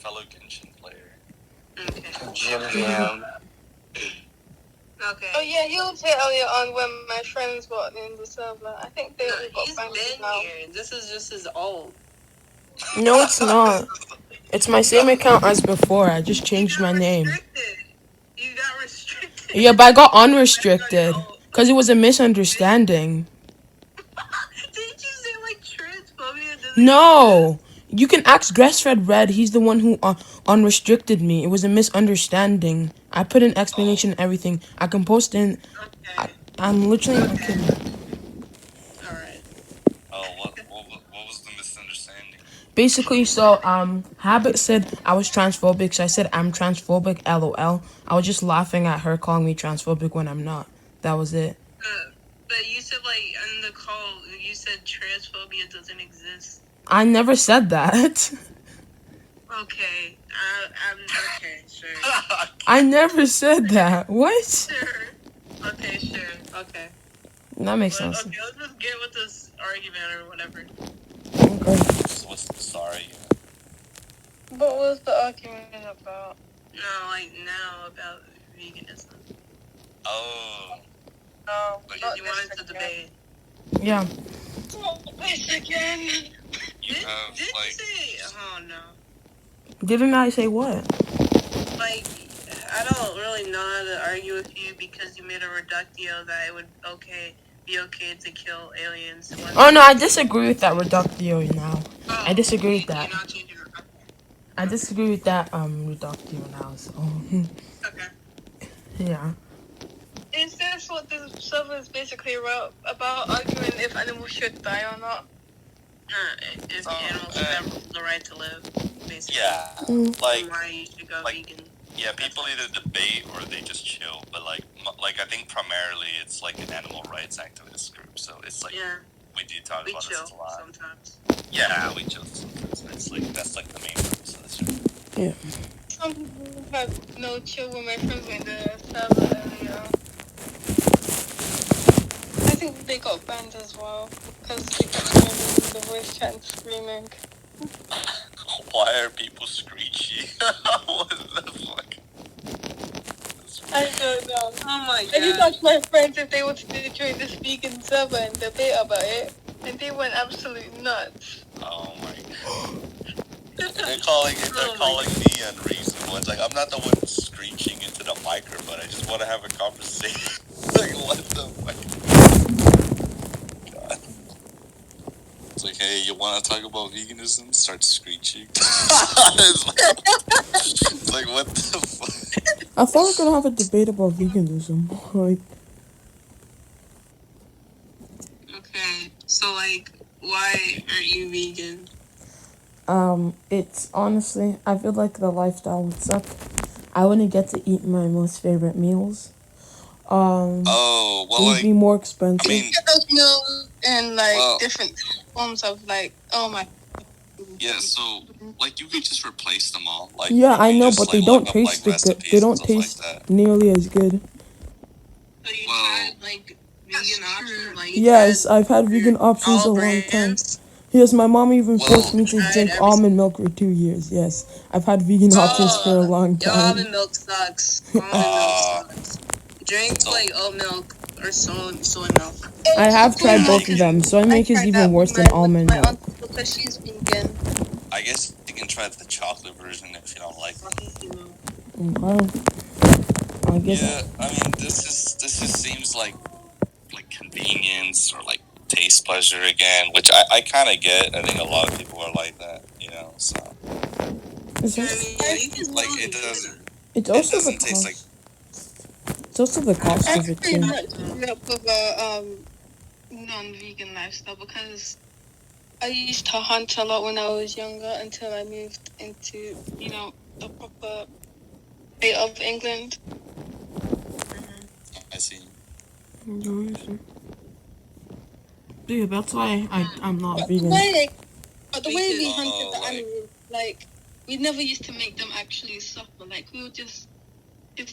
fellow Genshin player. Okay. Jam. Okay. Oh yeah, he was here earlier on when my friends were in the server. I think they all got He's banned been now. here. This is just his old. No, it's not. It's my same account as before. I just changed my name. You got restricted. Yeah, but I got unrestricted because it was a misunderstanding. Didn't you say like transphobia? No, you can ask Grassfed Red. He's the one who unrestricted me. It was a misunderstanding. I put an explanation and everything. I can post in. Okay. I'm literally not kidding. All right. Oh, what was the misunderstanding? Basically, so Habit said I was transphobic, so I said I'm transphobic. LOL. I was just laughing at her calling me transphobic when I'm not. That was it. But you said like in the call, you said transphobia doesn't exist. I never said that. Okay. Okay, sure. I never said that. What? Sure. Okay, sure. Okay. That makes Well, sense. okay, let's just get with this argument or whatever. Okay. What's the sorry? What was the argument about? No, like now about veganism. Oh. No, Because you wanted to debate. Yeah. This again. You have Did like. you say? Oh no. Didn't I say what? Like, I don't really know how to argue with you because you made a reductio that it would be okay to kill aliens. Oh no, I disagree with that reductio now. I disagree with that. You're not changing it. I disagree with that reductio now. So Okay. yeah. Is this what this server is basically about arguing if animals should die or not? If animals should have the right to live, basically. Yeah. Like. Why you should go vegan. Yeah, people either debate or they just chill. But like I think primarily it's like an animal rights activist group. So it's like we do talk about this a lot. Sometimes. Yeah, we chill sometimes. It's like that's like the main purpose of the show. Yeah. Some people have no chill when my friends went the server earlier. I think they got banned as well because they kept hearing the voice chat and screaming. Why are people screechy? What the fuck? I don't know. Oh my god. I just asked my friends if they wanted to join this vegan server and debate about it, and they went absolutely nuts. Oh my god. They're calling me unreasonable. It's like I'm not the one screeching into the microphone. I just want to have a conversation. Like what the fuck? God. It's like, hey, you want to talk about veganism? Start screeching. It's like what the fuck? I thought we were gonna have a debate about veganism. Like, Okay, so like, why aren't you vegan? it's honestly, I feel like the lifestyle would suck. I wouldn't get to eat my most favorite meals. Oh, well, it would like, be more expensive. I mean, Get those meals in like different forms of like, oh my. Yeah, so like you could just replace them all. Like yeah, I know, just, but like, they don't look up, taste like, good. They recipes don't and stuff taste like that. nearly as good. So you tried like vegan options? Like, Yes, I've had vegan options a long time. Yes, my mom even forced me to drink almond milk for 2 years. Yes, I've had vegan options for a long time. Almond milk sucks. Almond milk sucks. Drink like oat milk or soy milk. I have tried both of them. Soy milk is even worse than almond milk. My aunt because she's vegan. I guess you can try the chocolate version if you don't like it. Okay. I guess. Yeah, I mean this just seems like convenience or like taste pleasure again, which I kind of get. I think a lot of people are like that, you know. So like it doesn't. It's also the taste cost. like. It's also the cost of it too. I grew up with a non-vegan lifestyle because I used to hunt a lot when I was younger until I moved into the proper state of England. I see. Yeah, that's why I'm not vegan. The way we hunted the animals, like we never used to make them actually suffer. Like we would just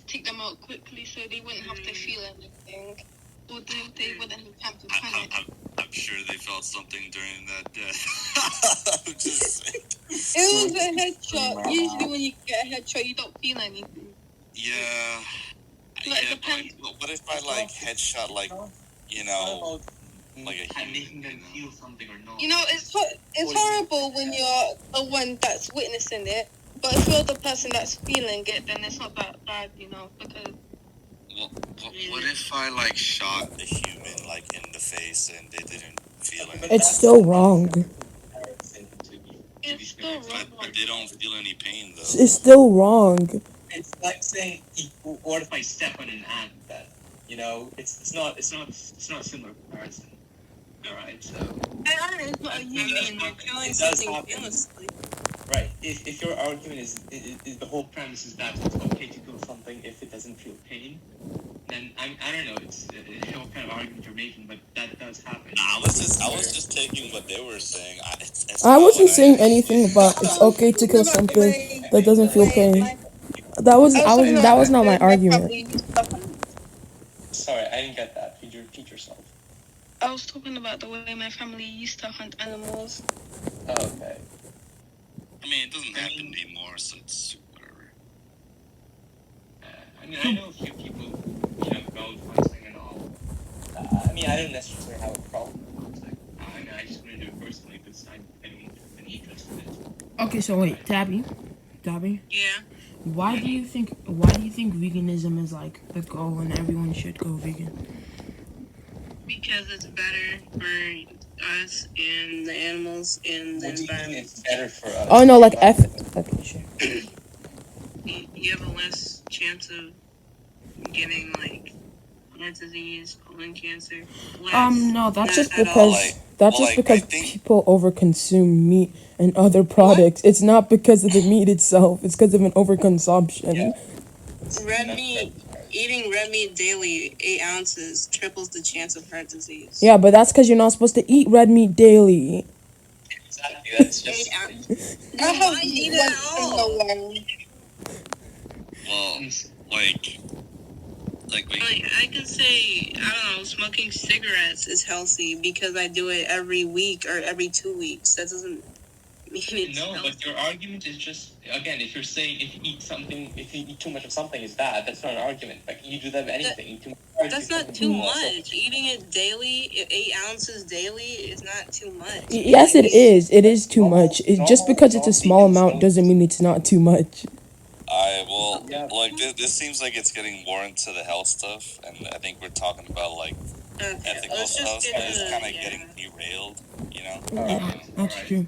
take them out quickly so they wouldn't have to feel anything, or they wouldn't have time to panic. Have sure they felt something during that death. I'm just saying. It was a headshot. Usually when you get a headshot, you don't feel anything. Yeah. Like, Yeah, depends. but what if I like headshot like like a human? Making them feel something or not. You know, it's horrible when you're the one that's witnessing it. But if you're the person that's feeling it, then it's not that bad, you know, because... What if I like shot a human like in the face and they didn't feel anything? It's still wrong. It's still wrong. But they don't feel any pain though. It's still wrong. It's like saying, what if I step on an ant? Then, you know, it's not a similar comparison. All right, so. It's not a human. You're killing something fearlessly. Right. If your argument is the whole premise is that it's okay to kill something if it doesn't feel pain, then I don't know. It's what kind of argument you're making, but that does happen. I was just taking what they were saying. I wasn't saying anything about it's okay to kill something that doesn't feel pain. That was not my argument. Sorry, I didn't get that. Could you repeat yourself? I was talking about the way my family used to hunt animals. Oh, okay. I mean, it doesn't happen anymore, so it's whatever. I mean, I know a few people, go hunting and all. I mean, I don't necessarily have a problem with hunting. I mean, I just want to do it personally because I'm getting an interest in it. Okay, so wait, Tabby. Yeah. Why do you think veganism is like the goal and everyone should go vegan? Because it's better for us and the animals and the What do you mean environment. it's better for us? Oh no, like okay, sure. You have a less chance of getting like heart disease, colon cancer. No, that's just Not at all. because people overconsume meat and other products. It's not because of the meat itself. It's because of an overconsumption. Yeah. Red meat. Eating red meat daily, 8 ounces, triples the chance of heart disease. Yeah, but that's because you're not supposed to eat red meat daily. Exactly. That's just. 8 ounces. I have eaten once in a while. Well, like I can say, I don't know, smoking cigarettes is healthy because I do it every week or every 2 weeks. That doesn't mean it's No, healthy. but your argument is just, again, if you're saying if you eat too much of something is bad, that's not an argument. Like, you do that with anything. That's not too much. Eating it daily, 8 ounces daily, is not too much. Yes, it is. It is too much. Just because it's a small amount doesn't mean it's not too much. This seems like it's getting more into the health stuff, and I think we're talking about like ethical stuff, so it's kind of getting derailed, you know? That's true.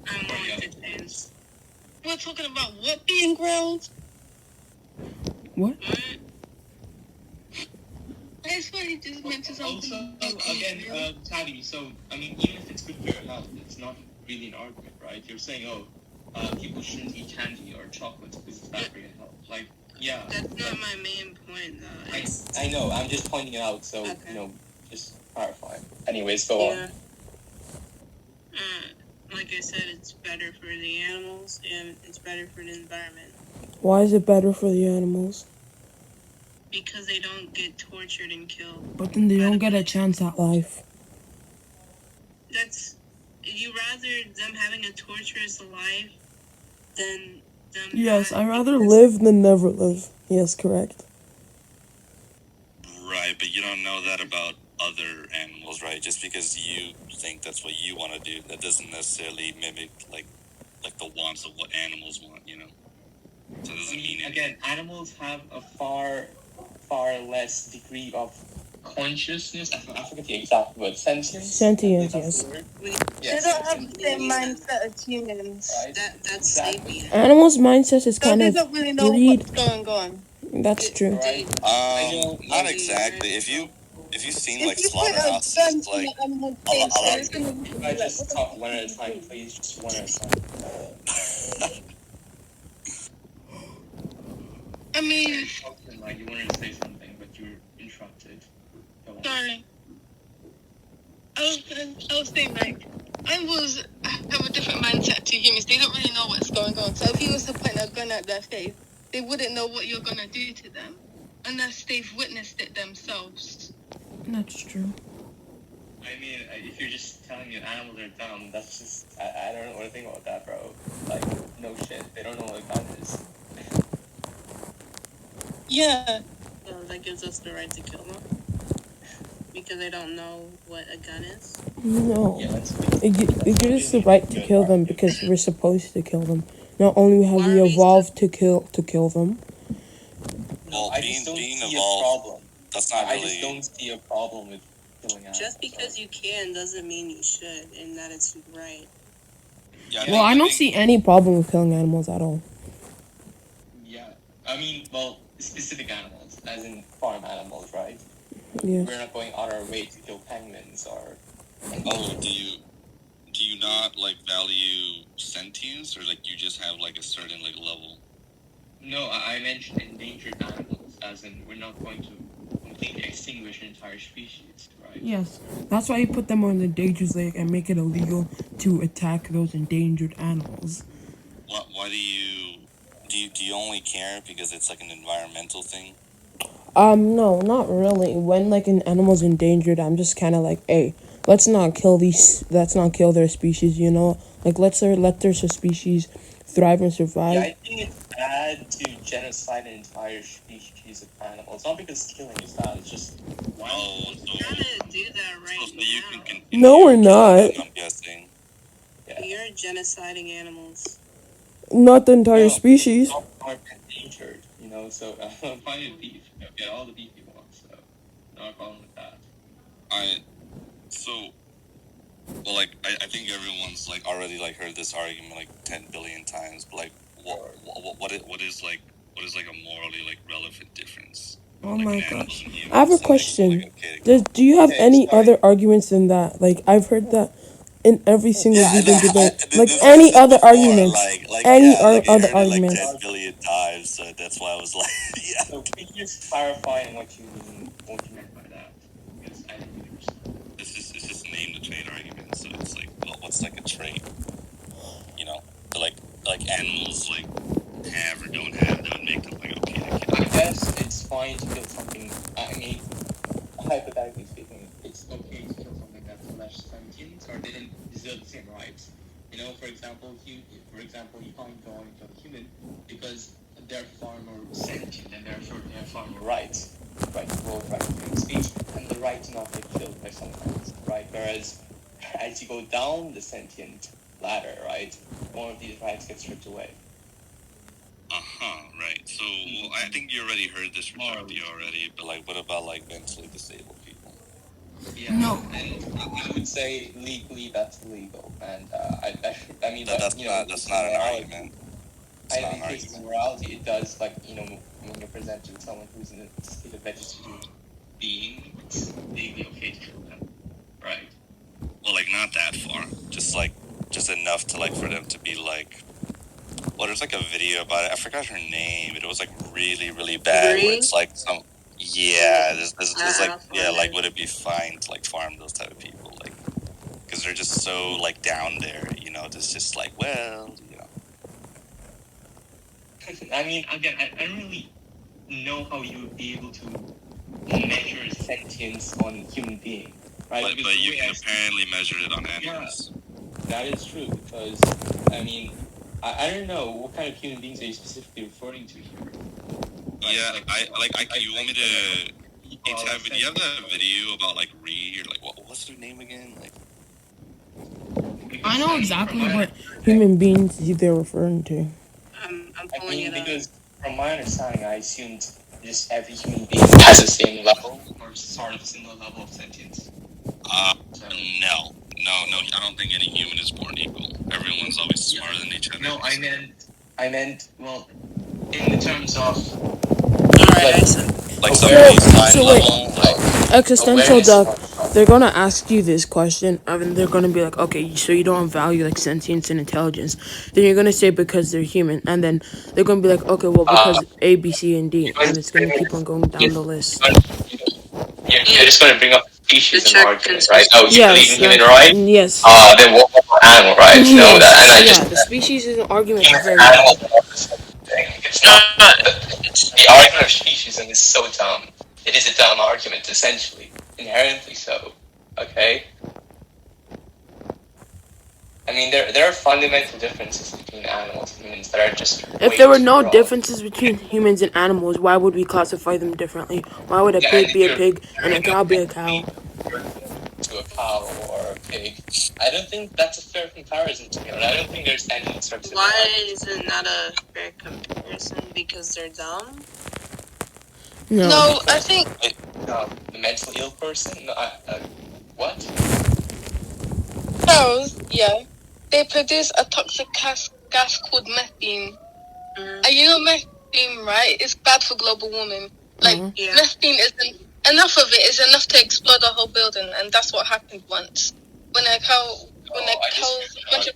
I'm willing to change. We're talking about what being grilled? What? I swear he just mentioned something. Also, again, Tabby, so, I mean, even if it's good for your health, it's not really an argument, right? You're saying, people shouldn't eat candy or chocolate because it's bad for your health. Like, yeah. That's not my main point, though. I know, I'm just pointing it out, so, Okay. just clarify. Anyways, go on. Like I said, it's better for the animals and it's better for the environment. Why is it better for the animals? Because they don't get tortured and killed. But then they don't get a chance at life. You rather them having a torturous life than them... Yes, I'd rather live than never live. Yes, correct. Right, but you don't know that about other animals, right? Just because you think that's what you want to do, that doesn't necessarily mimic like the wants of what animals want, you know? So it doesn't mean anything. Again, animals have a far less degree of consciousness. I forget the exact word. Sentience, yes. They don't have the same mindset as humans. Right? That's sapient. Animals' mindset is So kind they of don't really know greed. what's going on. That's true. Right? Not exactly. If you've seen like If you put a gun slaughterhouses, to like an animal's face, then it's gonna be like, Just what the talk one at a time, please. Just one at a time. I mean, Like you wanted to say something, but you were interrupted. Go on. sorry. I was saying, like, animals have a different mindset to humans. They don't really know what's going on. So if you was to point a gun at their face, they wouldn't know what you're gonna do to them unless they've witnessed it themselves. That's true. I mean, if you're just telling me animals are dumb, that's just I don't know what to think about that, bro. Like, no shit, they don't know what a gun is. Yeah. So that gives us the right to kill them because they don't know what a gun is. No. Yeah, that's It gives us the right to kill them because we're supposed to kill them. Not only have Why we are we evolved to kill them. No, Well, I just don't being see a evolved, problem. that's not I just really. don't see a problem with killing animals. Just because you can doesn't mean you should, and that it's right. Yeah, Well, I don't think- see any problem with killing animals at all. Yeah, I mean, well, specific animals, as in farm animals, right? Yeah. We're not going on our way to kill penguins or. Oh, do you not like value sentience, or like you just have like a certain like level? No, I mentioned endangered animals, as in we're not going to completely extinguish an entire species, right? Yes. That's why you put them on the endangered list and make it illegal to attack those endangered animals. Why do you only care because it's like an environmental thing? No, not really. When like an animal's endangered, I'm just kind of like, hey, let's not kill their species. You know, like let their species thrive and survive. Yeah, I think it's bad to genocide an entire species of animals. Not because killing is bad, it's just why Oh, would You're trying to do that right so you now. can continue. No, we're killing not. them, I'm guessing. You're genociding animals. Not the entire No. species. All are endangered, you know. So find beef, get all the beef you want. So no problem with that. Well, like I think everyone's like already like heard this argument like 10 billion times, but like what is like a morally like relevant difference? Oh like, my in gosh. animals and humans, I have a and, like, question. like, okay, Do you have Okay, any sorry. other arguments than that? Like I've heard that in every single vegan no, debate. I- Like this any is other before, arguments. like Any yeah, like I other heard it like arguments. 10 billion times, so that's why I was like, yeah. So can you just clarify what you meant by that? Because I didn't understand. It's just name the trait argument, so it's like what's like a trait, you know, like animals like have or don't have that would make them like okay to kill. I guess it's fine to kill something. I mean, hypothetically speaking, it's okay to kill something that's less sentient or they don't deserve the same rights. You know, for example, you can't go and kill a human because they're far more sentient and therefore they have far more rights. Right to vote, right to freedom of speech, and the right to not get killed by someone else. Right? Whereas as you go down the sentient ladder, right, one of these rights gets stripped away. Right. So well, I think you already heard this from Deabte already, but like, what about like mentally disabled people? Yeah, No. and I would say legally that's illegal, and I mean That's you know, not an morality. argument. In case of morality, it does, like, you know, when you're presented with someone who's in a state of vegetative being, it's legally okay to kill them, right? Well, like not that far. Just enough to like for them to be like. Well, there's like a video about it. I forgot her name, but it was like really, really bad. Where it's like some. Yeah, there's like like would it be fine to like farm those type of people, like, because they're just so like down there, you know? It's just like, well, you know. I mean, again, I don't really know how you would be able to measure sentience on a human being, right? But you can apparently measure it on animals. Yeah, that is true, because, I mean, I don't know, what kind of human beings are you specifically referring to here? Yeah, you want me to... do you have that video about like Reed, or like what's her name again? Like, I know exactly what human beings they're referring to. I'm pulling it up. Because from my understanding, I assumed just every human being has the same level, or sort of similar level of sentience. No, I don't think any human is born equal. Everyone's always smarter than each other. No, I meant, well, in the terms of... Alright, like somebody's So wait. level, like... Existential duck. They're gonna ask you this question, and they're gonna be like, okay, so you don't value like sentience and intelligence. Then you're gonna say because they're human, and then they're gonna be like, okay, well because A, B, C, and D, and it's gonna keep on going down the list. You're just going to bring up species in the argument, right? Oh, you Yes, believe in human rights? yes. Then what about animal rights? No, Yes, that, and I yeah, just... the species is an argument Humans very and animals are not the same thing. It's not... The argument of speciesism is so dumb. It is a dumb argument, essentially. Inherently so. Okay? fundamental differences between animals and humans that are just If way there were too no broad. differences between humans and animals, why would we classify them differently? Why would a Yeah, pig and be a you're pig and a cow be a cow? to a cow or a pig. I don't think that's a fair comparison to be honest. I don't think there's any sort of Why is it not a fair comparison? Because they're dumb? No, I think the mentally ill person. No, what? cows, yeah, they produce a toxic gas called methane. And you know methane, right? It's bad for global warming. Like, Yeah. methane isn't enough of it is enough to explode a whole building, and that's what happened once. When a bunch of cows exploded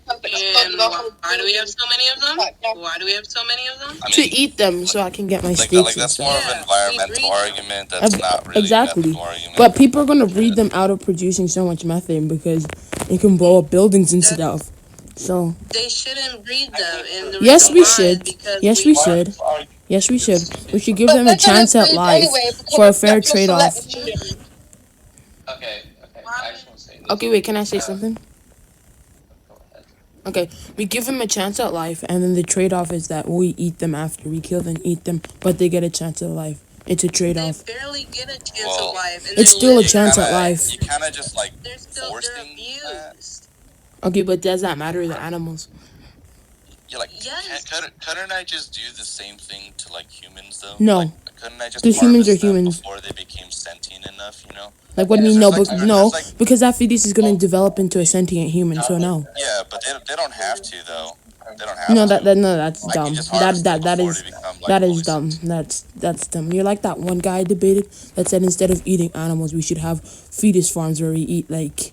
And a whole why do we have building. so many of them? Why do we have so many of them? I To mean, eat them so I can get my like steaks and that's stuff. more of an Yeah, we environmental breed them. argument. That's not really Exactly. an ethical argument. But people are gonna breed them out of producing so much methane because it can blow up buildings and stuff. So They shouldn't breed them. And the yes, reason we why should. is because Yes, we should. Yes, we should. We should give But them a they're gonna chance at breed life anyway because for a it's fair natural trade-off. selection. Okay. I just want to say this. Okay, wait. Can I say something? Go ahead. Okay, we give them a chance at life, and then the trade-off is that we eat them after we kill them, eat them, but they get a chance at life. It's a they trade-off. barely get a chance Well, of life. And It's they're still a living. chance at life. You kind of just like They're forcing that. abused. Okay, but does that matter? The animals. Yeah, like Yes. couldn't I just do the same thing to like humans though? No. Like, couldn't I just Because humans harvest are them humans. before they became sentient enough? You know? Like, what do you Because mean? No, there's, but like, no, there's, like- because that fetus is going to develop into a sentient human. So no. Yeah, but they don't have to though. They don't have No, to. that's I can dumb. just harvest them That before is they become, like, that is fully dumb. sentient. That's dumb. You're like that one guy I debated that said instead of eating animals, we should have fetus farms where we eat like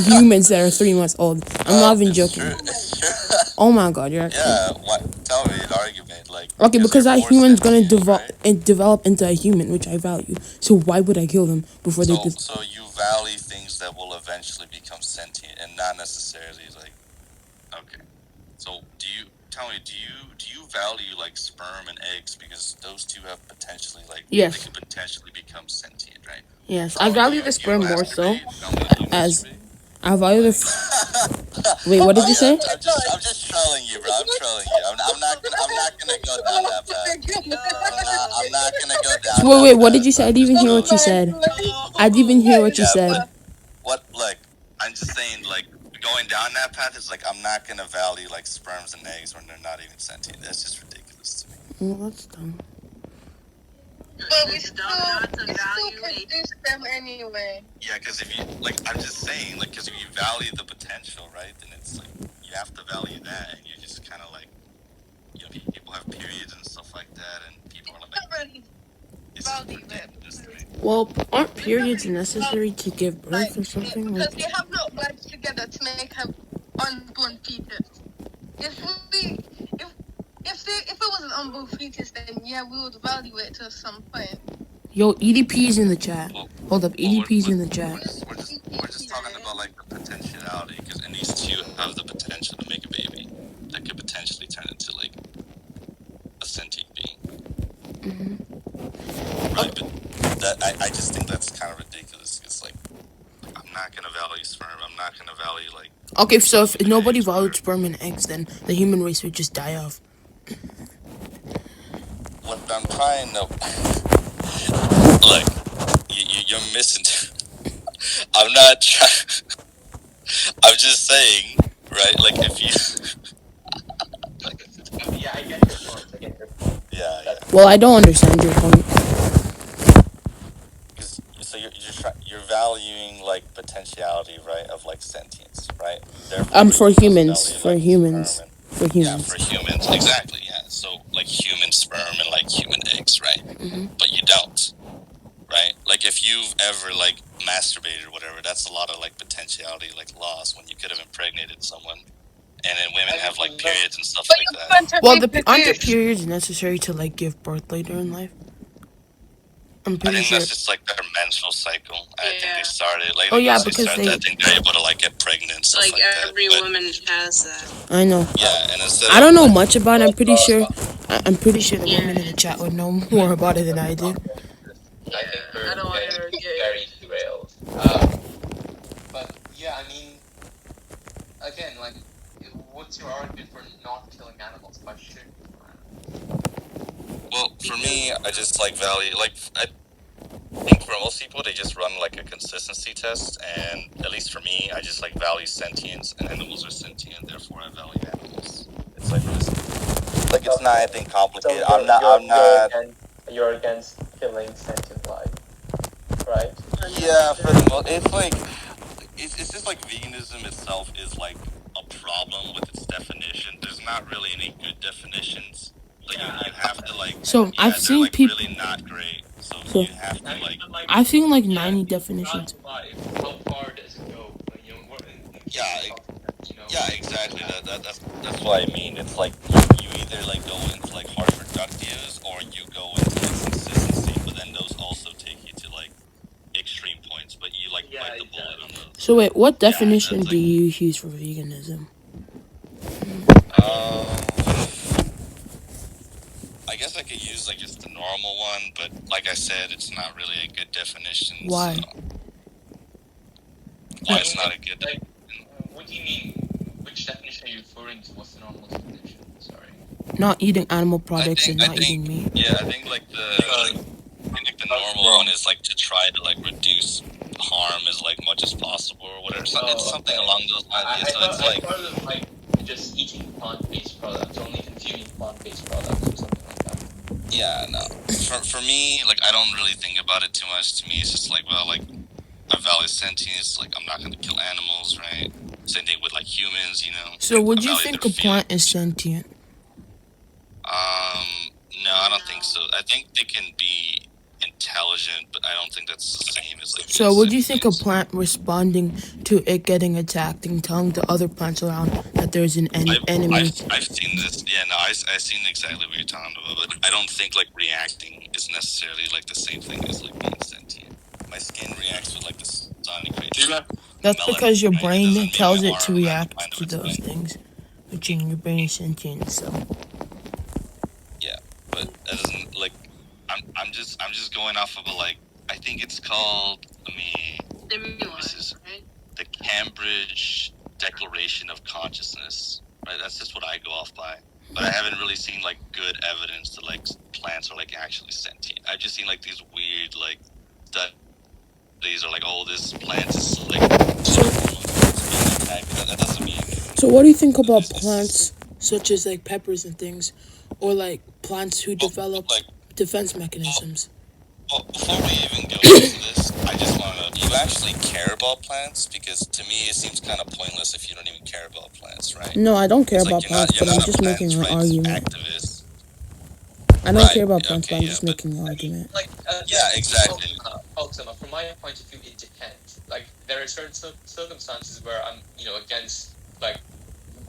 humans that are 3 months old. I'm not even It's joking. true. It's true. Oh my god, you're Yeah, what? Tell me an argument, like. okay because they're that more human's gonna sentient, right? develop into a human, which I value. So why would I kill them before they? So you value things that will eventually become sentient, and not necessarily like. Okay, so do you value like sperm and eggs because those two have potentially like Yes. they could potentially become sentient, right? Yes, I value the sperm more so. As I value the. Wait, what did you say? I'm just trolling you, bro. I'm trolling you. I'm not gonna go down that path. I'm not gonna go down. Wait, what did you say? I didn't even hear what you said. I didn't even hear what you said. But what, like, I'm just saying, like, going down that path is like, I'm not gonna value, like, sperms and eggs when they're not even sentient. That's just ridiculous to me. Well, that's dumb. But we It's still dumb not to produce them anyway. Yeah, because if you, like, I'm just saying, like, because if you value the potential, right, then it's like, you have to value that, and you're just kind of like, you know, people have periods and stuff like that, and people are like, Not really it's value it. ridiculous to me. Well, aren't periods necessary to give birth or something? Because Like, they have not worked together to make an unborn fetus. If it was an unborn fetus, then yeah, we would value it to some point. yo, EDP's in the chat. Well, Hold up, EDP's in the We're chat. just talking about like the potentiality, because and these two have the potential to make a baby that could potentially turn into like a sentient being. Right, but that I just think that's kind of ridiculous. It's like I'm not gonna value sperm. I'm not gonna value like. Okay, so if nobody valued sperm and eggs, then the human race would just die off. What I'm trying to like, you're missing. I'm not trying. I'm just saying, right? Like if you. Yeah, I get your point. Yeah. Well, I don't understand your point. So you're valuing like potentiality, right, of like sentience, right? For you humans, must for value, like, humans, sperm for humans. Yeah, for humans, exactly. Yeah, so like human sperm and like human eggs, right? But you don't, right? Like if you've ever like masturbated or whatever, that's a lot of like potentiality like lost when you could have impregnated someone. And then women have like periods and stuff like that. Well, aren't the periods necessary to like give birth later in life? I'm I pretty think sure. that's just like their menstrual cycle. I think Yeah. they started like. Oh, yeah, once they because started, they- I think they're able to like get pregnant and stuff Like, like that. every But, woman has that. I know. yeah, and instead I don't know of, much about it. I'm pretty sure. I'm pretty sure the Yeah. women in the chat would know more about it than I do. I think we're I don't want getting to get. very derailed. But yeah, I mean, again, like what's your argument for not killing animals? Why should Well, for me, I just like value. Like I think for most people, they just run like a consistency test, and at least for me, I just like value sentience, and animals are sentient, therefore I value animals. It's like really simple. Like it's not anything complicated. So I'm not. you're against killing sentient life, right? Yeah, for the most, it's like it's just like veganism itself is like a problem with its definition. There's not really any good definitions. Like you have to like. So Yeah, I've they're seen like people. really not great. So So you have to like. I've seen like 90 definitions. How far does it go? You know, Yeah, you know. Yeah, exactly. That's what I mean. It's like you either like go into like harsh reductives or you go into like consistency, but then those also take you to like extreme points. But you like bite the bullet on those. So wait, what Yeah, definition that's do you use for veganism? I guess I could use like just the normal one, but like I said, it's not really a good definition. Why? So. Why it's not a good like, what do you mean? Which definition are you referring to? What's the normal definition? Sorry. Not eating animal products and I not think, eating meat. Yeah, I think like the normal one is like to try to like reduce harm as like much as possible or whatever. So it's something along those lines. So it's like part of like just eating plant-based products, only consuming plant-based products or something like that. yeah, no. For me, like I don't really think about it too much. To me, it's just like well, like I value sentience. Like I'm not gonna kill animals, right? Same thing with like humans, you know. So would I you value think their a plant is sentient? No, I don't think so. I think they can be intelligent, but I don't think that's the same as like. So would you think a plant responding to it getting attacked and telling the other plants around that there's an enemy? I've seen this. Yeah, no, I've seen exactly what you're talking about. But I don't think like reacting is necessarily like the same thing as like being sentient. My skin reacts with like the sun. That's because your right? It brain doesn't mean tells my it to arm has a react mind of to its those own. things, which in your brain is sentient. So Yeah, but that doesn't like. I'm just going off of a like. I think it's called. Let me. This is the Cambridge Declaration of Consciousness. Right, that's just what I go off by. But I haven't really seen like good evidence that like plants are like actually sentient. I've just seen like these weird like studies are like, oh, this plant is like. That doesn't mean. So what do you think about plants such as like peppers and things, or like plants who develop like defense mechanisms? Well, before we even go into this, I just want to know, do you actually care about plants? Because to me, it seems kind of pointless if you don't even care about plants, right? No, I don't care It's about like plants, but I'm just making an argument. Activist. I don't care about plants, Okay, but I'm just making an argument. Like, yeah, exactly. Ultima, from my point of view, it depends. Like, there are certain circumstances where I'm, you know, against, like,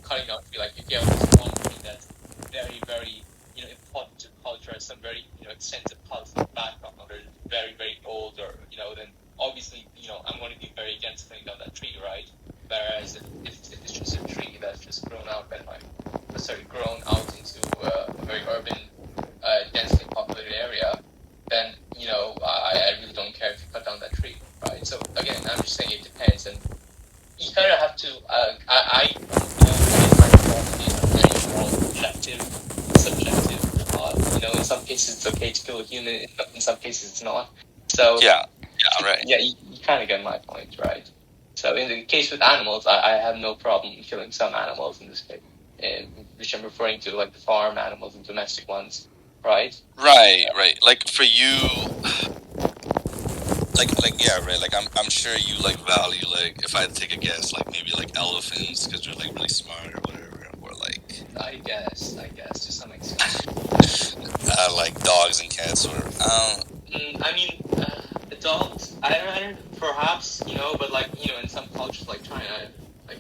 cutting out tree. Like, if you have this one tree that's very, very, you know, important to culture, some very, you know, extensive cultural background, or very, very old, or, you know, then obviously, you know, I'm going to be very against cutting down that tree, right? Whereas if it's just a tree that's just grown out into a very urban, densely populated area, then, you know, I really don't care if you cut down that tree, right? So again, I'm just saying it depends, and you kind of have to. I very moral, objective, subjective. You know, in some cases it's okay to kill a human, in some cases it's not. So yeah, right. Yeah, you kind of get my point, right? So in the case with animals, I have no problem killing some animals in this case, which I'm referring to, like the farm animals and domestic ones, right? Right. Like for you, like yeah, right. Like I'm sure you like value like if I had to take a guess, like maybe like elephants because they're like really smart or whatever, or like I guess to some extent. like dogs and cats or I mean, the dogs. I don't. Perhaps, you know, but like, you know, in some cultures like China, like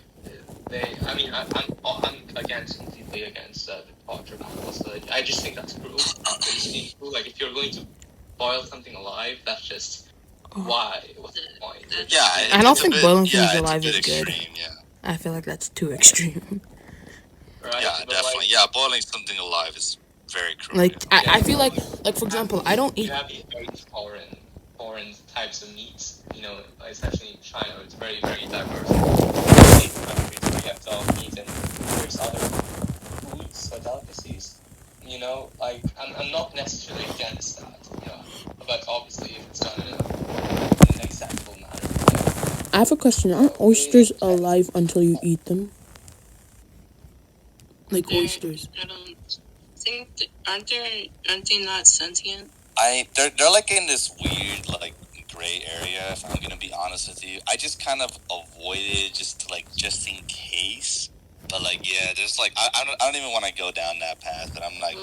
they. I mean, I'm completely against the torture of animals. So I just think that's cruel. Like, if you're going to boil something alive, that's just why. What's the point? Yeah, I don't think boiling things alive is extreme, good. Yeah. I feel like that's too extreme. Right? Yeah, But definitely. like, Yeah, boiling something alive is very cruel. Like yeah. I feel like for example, I don't eat. You have these very foreign types of meats. You know, especially in China, it's very, very diverse. Countries like have dog meat, and there's other foods or delicacies. Like I'm not necessarily against that, but obviously if it's done in an acceptable manner. I have a question. Aren't oysters alive until you eat them? Like oysters. I don't think aren't they not sentient? They're like in this weird like gray area. If I'm gonna be honest with you, I just kind of avoid it just in case. But like yeah, there's like I don't even want to go down that path. But I'm like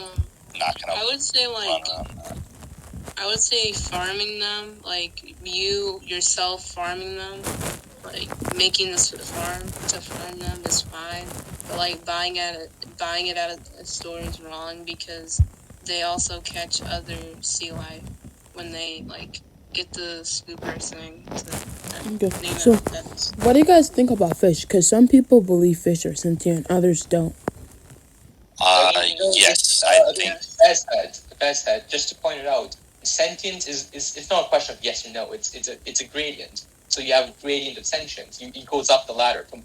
not gonna. I would say run like around that. I would say farming them, like you yourself farming them, like making this farm to farm them is fine. But like buying it at a store is wrong because they also catch other sea life when they like get the scooper thing to Okay. name So, it. That's, what do you guys think about fish? Because some people believe fish are sentient, others don't. Yes, I think. Best head. Just to point it out, sentience is it's not a question of yes or no. It's a gradient. So you have a gradient of sentience. It goes up the ladder from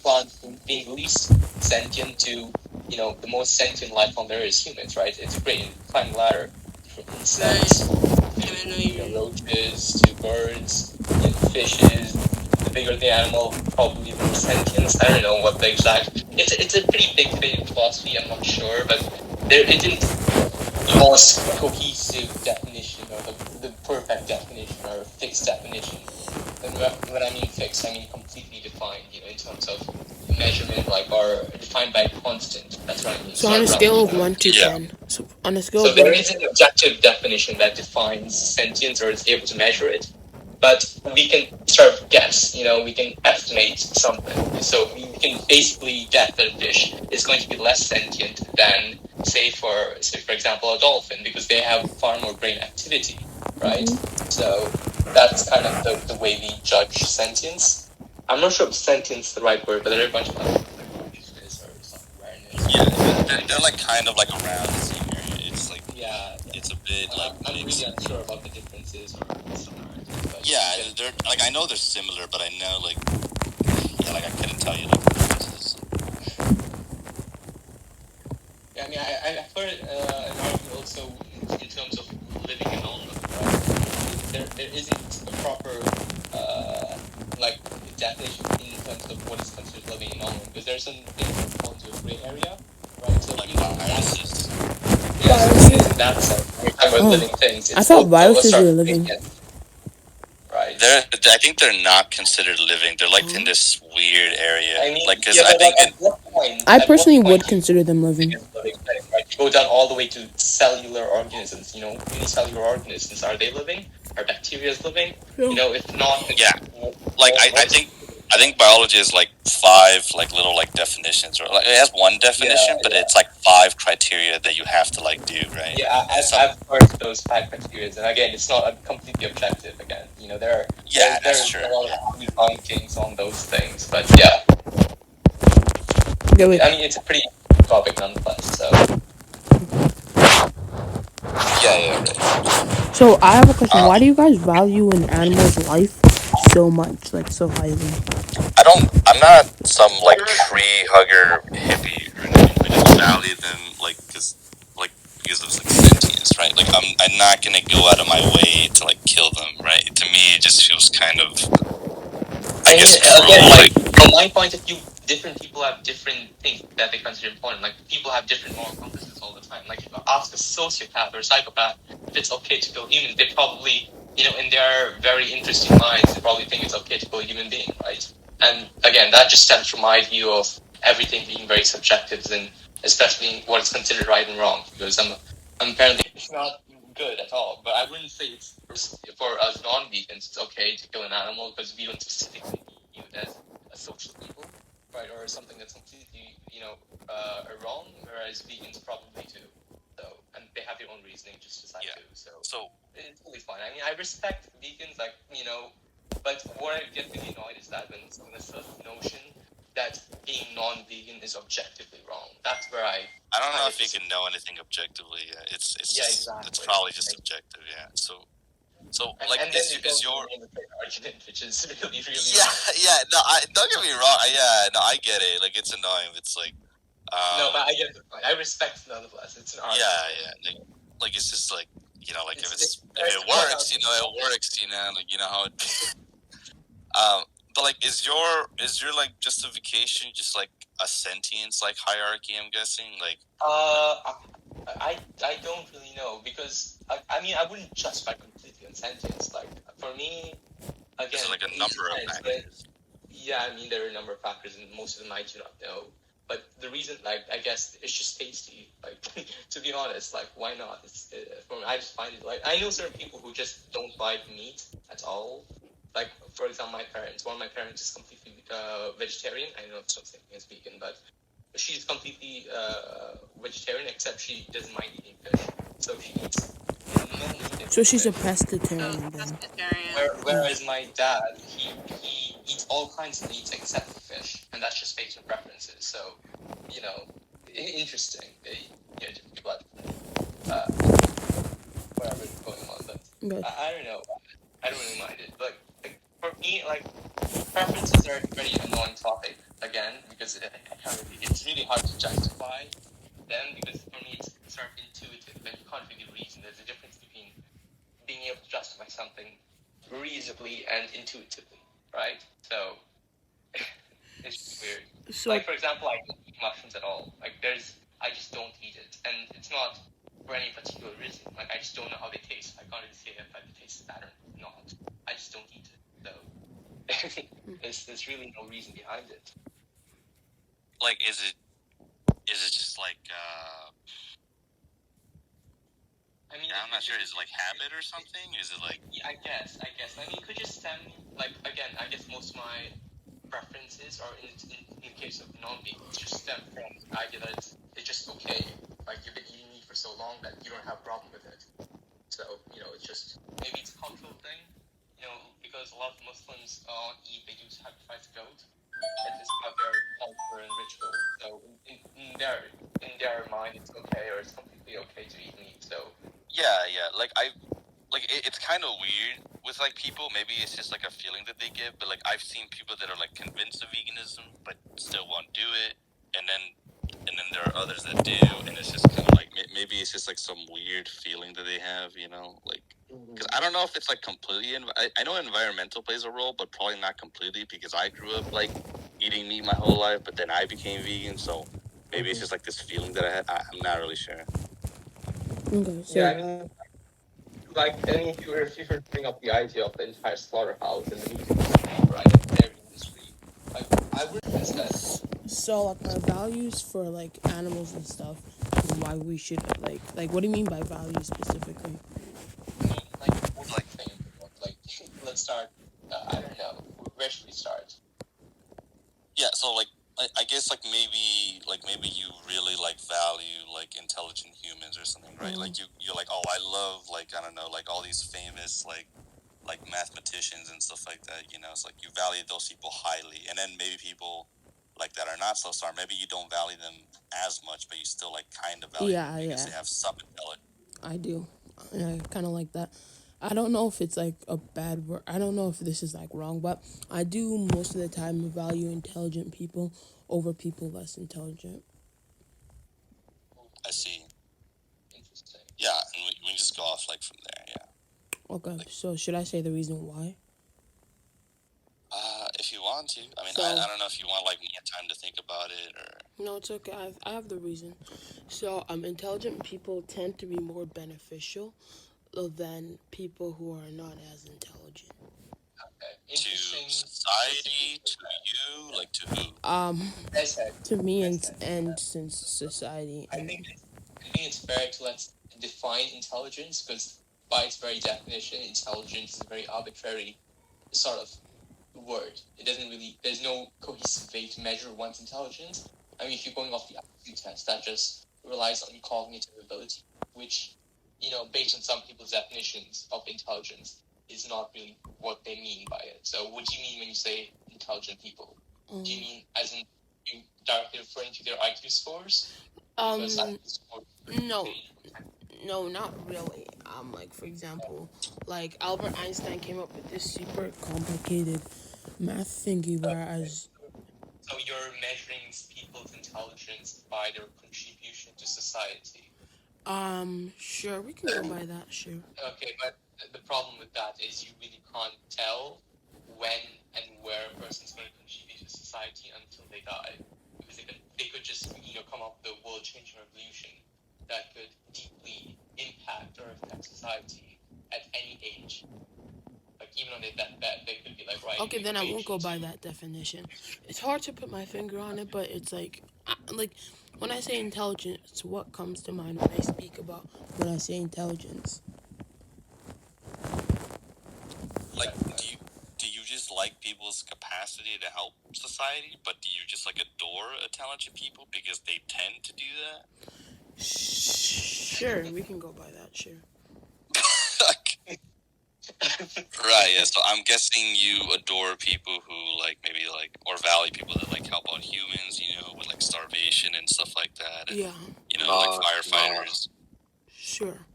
being least sentient to the most sentient life form there is, humans, right? It's a gradient. Climb the ladder from insects to roaches to birds, fishes. The bigger the animal, probably the more sentience. I don't know what the exact. It's a pretty big debate in philosophy. I'm not sure, but there isn't the most cohesive definition or the perfect definition or a fixed definition. And when I mean fixed, I mean completely defined. In terms of measurement, like or defined by a constant. That's what I mean. So on a scale of 1 to 10. So on a scale So of there 1. is an objective definition that defines sentience or is able to measure it, but we can sort of guess, we can estimate something. So we can basically get that a fish is going to be less sentient than, say for example, a dolphin, because they have far more brain activity, right? So that's kind of the way we judge sentience. I'm not sure if sentience is the right word, but there are a bunch of other Yeah, they're like kind of like around the same area. It's like it's a bit like I'm really unsure about the differences or similarities. But yeah, they're like I know they're similar, but I know like I couldn't tell you like the differences. Yeah, I mean, I've heard an argument also in terms of living in non-living, right? There isn't a proper like definition in terms of what is considered living in non-living, because there's some things that fall into a gray area, right? So Like viruses. viruses. Yeah, so in that sense, when you're talking about living things, it's I thought viruses sort were of living. right? I think they're not considered living. They're like in this weird area. I mean, like because yeah, I but think like, at what point? I at what personally point would do you consider them living. think it's living thing, right? You go down all the way to cellular organisms. Unicellular organisms, are they living? Are bacteria living? If not, yeah, like I think biology is like 5 like little like definitions, or like it has one definition, but it's like 5 criteria that you have to like do, right? Yeah, I've heard those 5 criteria, and again, it's not completely objective. Again, that's true. a lot of debunkings on those things, but yeah. Yeah, wait. I mean, it's a pretty topic nonetheless. So Yeah, right. So I have a question. Why do you guys value an animal's life so much, like so highly? I'm not some like tree hugger hippie or anything. I just value them because of like sentience, right? Like I'm not gonna go out of my way to like kill them, right? To me, it just feels kind of I guess cruel. again, like from my point of view, different people have different things that they consider important. Like people have different moral compasses all the time. Like if you ask a sociopath or a psychopath if it's okay to kill humans, they probably, in their very interesting minds, they probably think it's okay to kill a human being, right? And again, that just stems from my view of everything being very subjective, and especially what is considered right and wrong. Because I'm apparently not good at all, but I wouldn't say it's for us non-vegans it's okay to kill an animal, because we don't specifically view it as a social evil, right, or something that's completely wrong, whereas vegans probably do. So, and they have their own reasoning just as I do. So it's totally fine. I mean, I respect vegans, but what I get really annoyed is that when someone has a notion that being non-vegan is objectively wrong. That's where I don't know if you can know anything objectively. It's just, exactly. it's probably just subjective. Yeah. So So, And like, then they is go your in the third argument, which is really yeah, yeah. No, don't get me wrong. Yeah, no, I get it. Like, it's annoying. It's like, no, but I get the point. I respect it nonetheless. It's an argument. yeah. Like it's just like, like if It's it works, it works. Like how it. But like, is your like justification just like a sentience like hierarchy? I'm guessing like. I don't really know because I mean I wouldn't justify completely on sentience. Like for me, again, Is it like a number of factors? Yeah, I mean there are a number of factors, and most of them I do not know. But the reason, like, I guess it's just tasty. Like, to be honest, like, why not? For me, I just find it like I know certain people who just don't buy meat at all. Like, for example, my parents. One of my parents is completely vegetarian. I know it's not saying as vegan, but she's completely vegetarian, except she doesn't mind eating fish. So she eats no meat. So she's a pescatarian then. Pescatarian. Whereas my dad, he eats all kinds of meats except fish, and that's just based on preferences. So, interesting. Yeah, but whatever's going on, but I don't know. I don't really mind it. But like, for me, like preferences are a very annoying topic again because it's really hard to justify them because for me it's sort of intuitive. Like you can't really reason. There's a difference between being able to justify something reasonably and intuitively, right? So it's weird. So, like for example, I don't eat mushrooms at all. Like I just don't eat it, and it's not for any particular reason. Like I just don't know how they taste. I can't really say if it tastes bad or not. I just don't eat it. So there's really no reason behind it. Like, is it just like? I mean, I'm not sure. Is it like habit or something? Is it like? Yeah, I guess. I mean, it could just stem like again. I guess most of my preferences are in the case of non-vegan. It's just stem from the idea that it's just okay. Like you've been eating meat for so long that you don't have a problem with it. So it's just maybe it's a cultural thing. Because a lot of Muslims they do sacrifice goat. That is part of their culture and ritual. So in their mind, it's okay or it's completely okay to eat meat. So yeah. Like it's kind of weird with like people. Maybe it's just like a feeling that they get. But like I've seen people that are like convinced of veganism but still won't do it, and then there are others that do, and it's just kind of like maybe it's just like some weird feeling that they have, like because I don't know if it's like completely. I know environmental plays a role, but probably not completely because I grew up like eating meat my whole life, but then I became vegan, so maybe it's just like this feeling that I had. I'm not really sure. Okay, so yeah, I mean, if you were to bring up the idea of the entire slaughterhouse and the meat industry, right, and the dairy industry, like I would assess. So like our values for like animals and stuff, and why we should like what do you mean by values specifically? I mean, what do you think? Like, let's start. I don't know. Where should we start? Yeah, so like I guess like maybe you really like value like intelligent humans or something, right? Like you're like, oh, I love like I don't know, like all these famous like mathematicians and stuff like that. It's like you value those people highly, and then maybe people like that are not so smart. Maybe you don't value them as much, but you still like kind of value them because they have some intelligence. I do. I kind of like that. I don't know if it's like a bad word. I don't know if this is like wrong, but I do most of the time value intelligent people over people less intelligent. I see. Interesting. Yeah, and we just go off like from there. Yeah. Okay, so should I say the reason why? If you want to. I mean, So- I don't know if you want like more time to think about it or. No, it's okay. I have the reason. So, intelligent people tend to be more beneficial than people who are not as intelligent. Okay. To society, to you, like to who? To me and since society. I think it's fair to let's define intelligence because by its very definition, intelligence is a very arbitrary sort of word. It doesn't really. There's no cohesive way to measure one's intelligence. I mean, if you're going off the IQ test, that just relies on cognitive ability, which, based on some people's definitions of intelligence, is not really what they mean by it. So, what do you mean when you say intelligent people? Do you mean as in you directly referring to their IQ scores? Because IQ scores No, not really. Like for example, like Albert Einstein came up with this super complicated math thingy, whereas So you're measuring people's intelligence by their contribution to society. sure, we can go by that, sure. Okay, but the problem with that is you really can't tell when and where a person's going to contribute to society until they die. Because they could just, come up with a world-changing revolution that could deeply impact or affect society at any age. Like, even on their deathbed, they could be like, right. Okay, then I won't go by that definition. It's hard to put my finger on it, but it's like when I say intelligence, what comes to mind when I speak about when I say intelligence? Like, do you just like people's capacity to help society, but do you just like adore intelligent people because they tend to do that? Sure, we can go by that, sure. Right, yeah, so I'm guessing you adore people who, like, maybe, like, or value people that, like, help out humans, with, like, starvation and stuff like that. And, Yeah, like, firefighters. sure.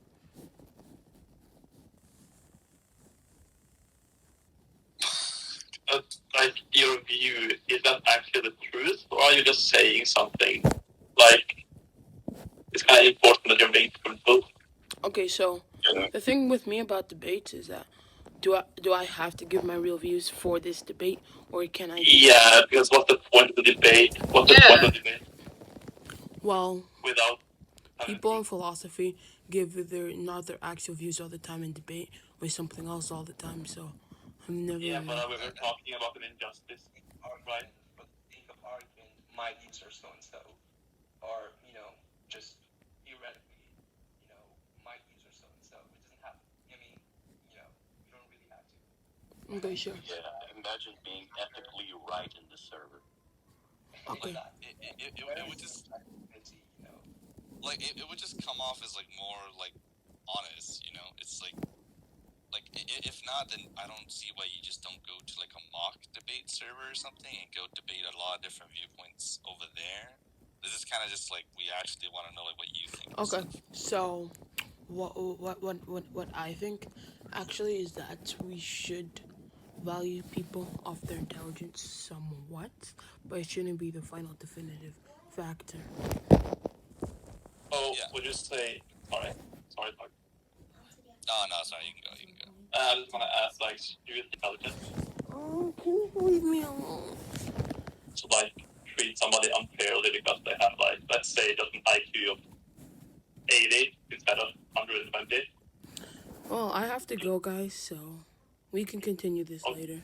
But, like, your view, is that actually the truth, or are you just saying something? Like, it's kind of important that you're being truthful. Okay, so the thing with me about debates is that do I have to give my real views for this debate, or can I? Yeah, because what's the point of the debate? What's the point of the debate? Well, Without people in philosophy give not their actual views all the time in debate with something else all the time. So I'm never. Yeah, but we were talking about an injustice, right? But think of argument, my views are so and so, or just theoretically, my views are so and so. It doesn't have. I mean, you don't really have to. Okay, sure. Yeah, imagine being ethically right in the server. Okay. It would just, like, it would just come off as, like, more, like, honest, It's like, if not, then I don't see why you just don't go to, like, a mock debate server or something and go debate a lot of different viewpoints over there. This is kind of just, like, we actually want to know, like, what you think. Okay, so what I think actually is that we should value people off their intelligence somewhat, but it shouldn't be the final definitive factor. Oh, Yeah. would you say, sorry, Doug. No, sorry, you can go. I just want to ask, like, you're intelligent, Oh, can you leave me alone? so, like, treat somebody unfairly because they have, like, let's say, just an IQ of 80 instead of 120. Well, I have to go, guys, so we can continue this later.